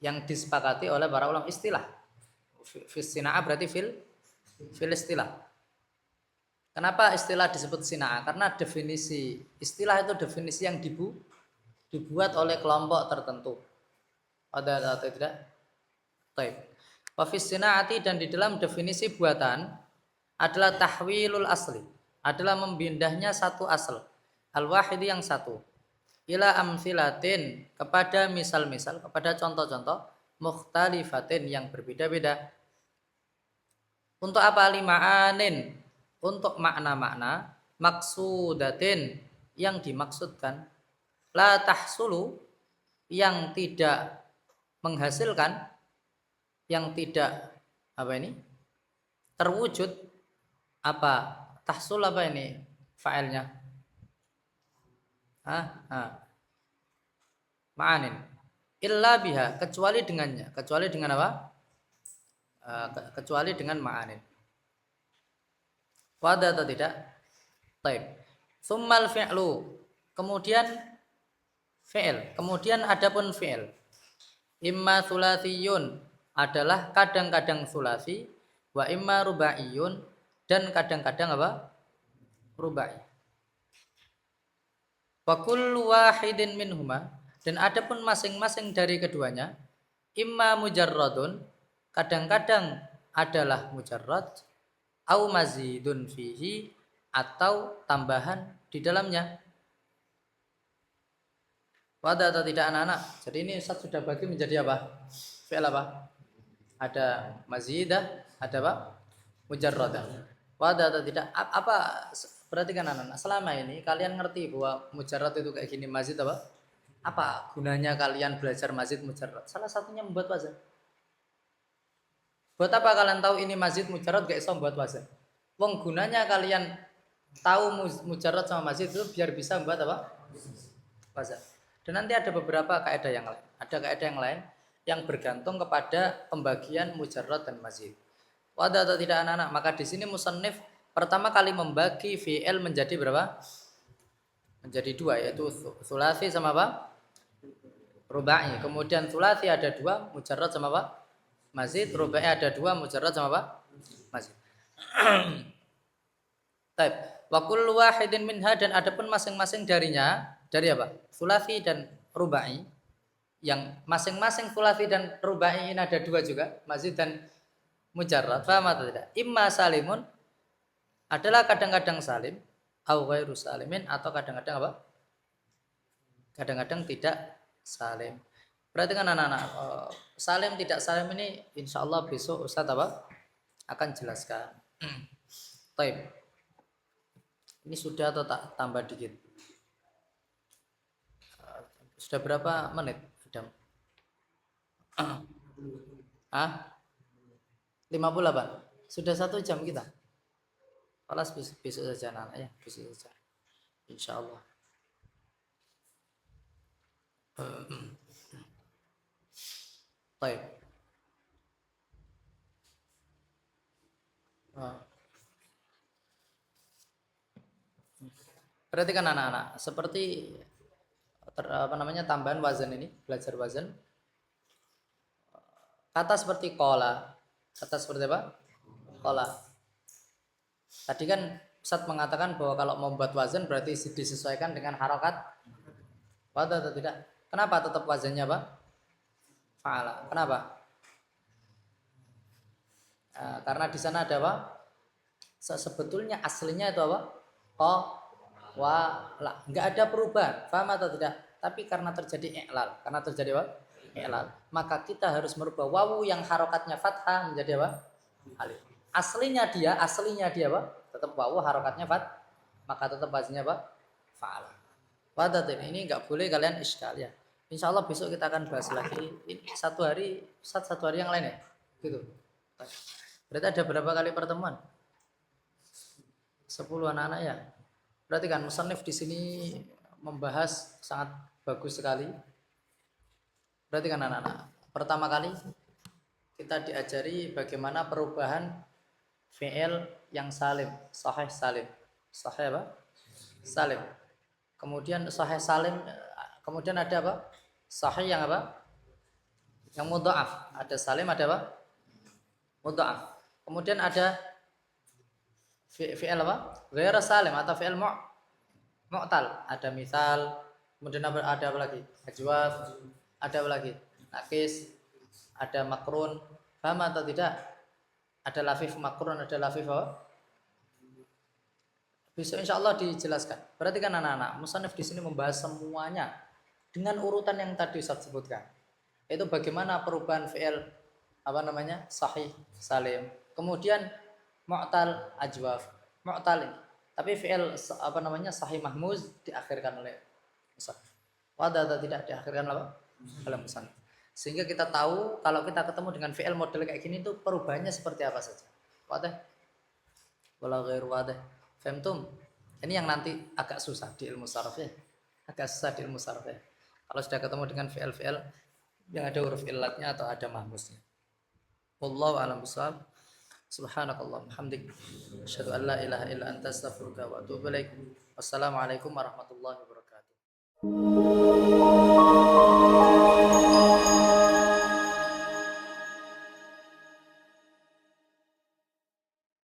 yang disepakati oleh para ulama istilah. Fis sina'ah berarti fil istilah. Kenapa istilah disebut sina'ah? Karena definisi istilah itu definisi yang dibuat oleh kelompok tertentu. Ada atau tidak? Baik. Wa fis sina'ati dan di dalam definisi buatan adalah tahwilul asli, adalah membindahnya satu asal. Al-wahidi yang satu. Ila amsilatin kepada misal-misal, kepada contoh-contoh mukhtalifatin yang berbeda-beda. Untuk apa? Lima'anin, untuk makna-makna maksudatin yang dimaksudkan, la tahsulu yang tidak menghasilkan, yang tidak apa ini terwujud, apa tahsul apa ini fa'ilnya ma'anin illa biha kecuali dengannya, kecuali dengan apa? Kecuali dengan ma'anin. Wada atau tidak? Taib. Tsummal fi'lu. Kemudian fi'il. Kemudian adapun fi'il. Imma tsulatsiyun adalah kadang-kadang tsulasi, wa imma rubaiyun dan kadang-kadang apa? Rubai. Wa kullu wahidin minhuma dan adapun masing-masing dari keduanya imma mujarradun kadang-kadang adalah mujarrad au mazidun fihi atau tambahan di dalamnya. Wada atau tidak anak-anak? Jadi ini Ustaz sudah bagi menjadi apa? Fi'il apa? Ada mazidah, ada apa? Mujarradah. Wada atau tidak? Apa? Perhatikan anak-anak. Selama ini kalian ngerti bahwa mujarrad itu kayak gini, mazid apa? Apa gunanya kalian belajar mazid mujarrad? Salah satunya membuat wazan. Buat apa kalian tahu ini mazid mujarrad gak iso membuat wazan? Wong gunanya kalian tahu mujarrad sama mazid itu biar bisa membuat apa? Wazan. Dan nanti ada beberapa kaidah yang lain. Ada kaidah yang lain yang bergantung kepada pembagian mujarrad dan mazid. Wada atau tidak anak-anak? Maka di sini musannif pertama kali membagi fi'il menjadi berapa? Menjadi dua, yaitu tsulasi sama apa? Rubai. Kemudian tsulasi ada dua, mujarrad sama apa? Mazid. Rubai ada dua, mujarrad sama apa? Mazid. Taib. Wa kullu wahidin minha dan adapun masing-masing darinya dari apa? Tsulasi dan rubai. Yang masing-masing tsulasi dan rubai ini ada dua juga, mazid dan mujarrad. Paham atau tidak? Imma salimun adalah kadang-kadang salim, au ghairu salimin atau kadang-kadang apa? Kadang-kadang tidak salim. Perhatikan anak-anak, salim tidak salim ini insya Allah besok Ustaz apa? Akan jelaskan. Taib. Ini sudah atau tak tambah dikit? Sudah berapa menit? Sudah. 58. Sudah 1 jam kita. Kelas besok saja anak ya, besok saja. Insya Allah. Baik. Perhatikan anak-anak, seperti tambahan wazan ini, belajar wazan. Kata seperti kola, Kata seperti apa? Qala. Tadi kan Ustaz mengatakan bahwa kalau membuat wazan berarti disesuaikan dengan harokat pada atau tidak? Kenapa tetap wazannya apa? Fa'ala. Kenapa? Karena di sana ada apa? Sebetulnya aslinya itu apa? Ko wa la. Enggak ada perubahan. Paham atau tidak? Tapi karena terjadi i'lal, karena terjadi apa? I'lal. Maka kita harus merubah wawu yang harokatnya fathah menjadi apa? Alif. Aslinya dia apa? Tetap wawu harokatnya maka tetap wazannya apa? Fa'al. Wadatin ini nggak boleh kalian iskal ya. Insya Allah besok kita akan bahas lagi. Ini satu hari yang lain ya, gitu. Berarti ada berapa kali pertemuan? 10 anak-anak ya. Berarti kan musannif di sini membahas sangat bagus sekali. Berarti kan anak-anak. Pertama kali kita diajari bagaimana perubahan fi'il yang salim, sahih salim. Sahih apa? Salim. Kemudian sahih salim, kemudian ada apa? Sahih yang apa? Yang mudha'af. Ada salim, ada apa? Mudha'af. Kemudian ada fi'il apa? Ghair salim atau fi'il mu'tal. Ada misal, kemudian ada apa lagi? Ajwaf, ada apa lagi? Nakis, ada makrun. Paham atau tidak? Ada lafif makrun, ada lafif apa? Besok insya Allah dijelaskan. Berarti kan anak-anak, musannif di sini membahas semuanya dengan urutan yang tadi Ustaz sebutkan. Itu bagaimana perubahan fi'il apa namanya? Sahih, salim. Kemudian mu'tal, ajwaf. Mu'tal ini. Tapi fi'il apa namanya? Sahih mahmuz diakhirkan oleh musannif. Wadah atau tidak diakhirkan apa? Oleh musannif. Sehingga kita tahu kalau kita ketemu dengan fi'il model kayak gini itu perubahannya seperti apa saja. Wadah? Wala ghair wadah. Femtum. Ini yang nanti agak susah di ilmu saraf ya. Agak susah di ilmu saraf ya. Kalau sudah ketemu dengan fi'il yang ada huruf illatnya atau ada mahmusnya. Wallahu a'lam bishawab. Subhanakallah hamdik. Asyhadu an la ilaha illa anta astaghfiruka wa atubu ilaik. Wassalamualaikum warahmatullahi wabarakatuh.